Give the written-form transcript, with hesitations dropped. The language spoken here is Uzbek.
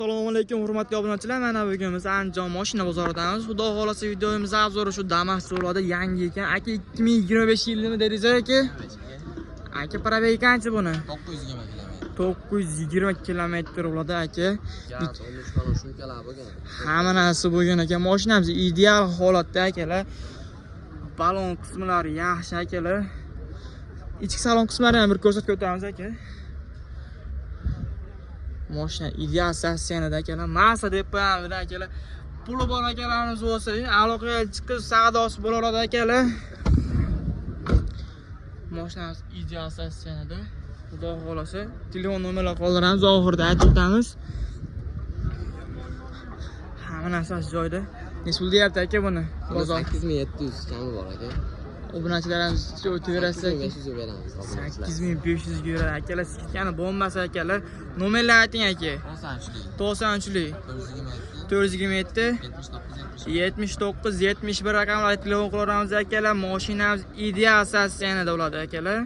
Assalomu alaykum hurmatli obunachilar. Mana bugun biz Andijon mashina bozoridamiz. Xudo xolasa videomiz avzori shu Damas bo'ladi, yangi ekan. Aka 2025 yilimi dedingiz aka? Aka probegi qancha buni? 920 kilometr bo'ladi aka. Hamma narsa bo'lgan aka. Mashinamiz ideal holatda akalar. Balon qismlari yaxshi akalar. Ichki salon qismlarini ham bir ko'rsatib o'tamiz aka. Mashina ideal stansiyada akalar. Masa deb qo'yamiz akalar. Puli bor akalarimiz bo'lsa, aloqaga chiqib savdosi bo'ladi akalar. Mashinamiz ideal stansiyada. Xudo xolasa telefon nomerlar qoldiramiz, oxirida aytib o'tamiz. Hamma narsa joyida. Necha pul deyapti aka buni? Bozor 8700 kami bor aka. Obunachilarimiz o'tiraversak 8500 beramiz. 8500 ga beradi akalar. Skidkani bo'lmasa akalar. Nomerlar ayting aka. 93lik 427 79 71 raqamlarga telefon qilaveramiz akalar. Mashinamiz ideal stansiyada bo'ladi akalar.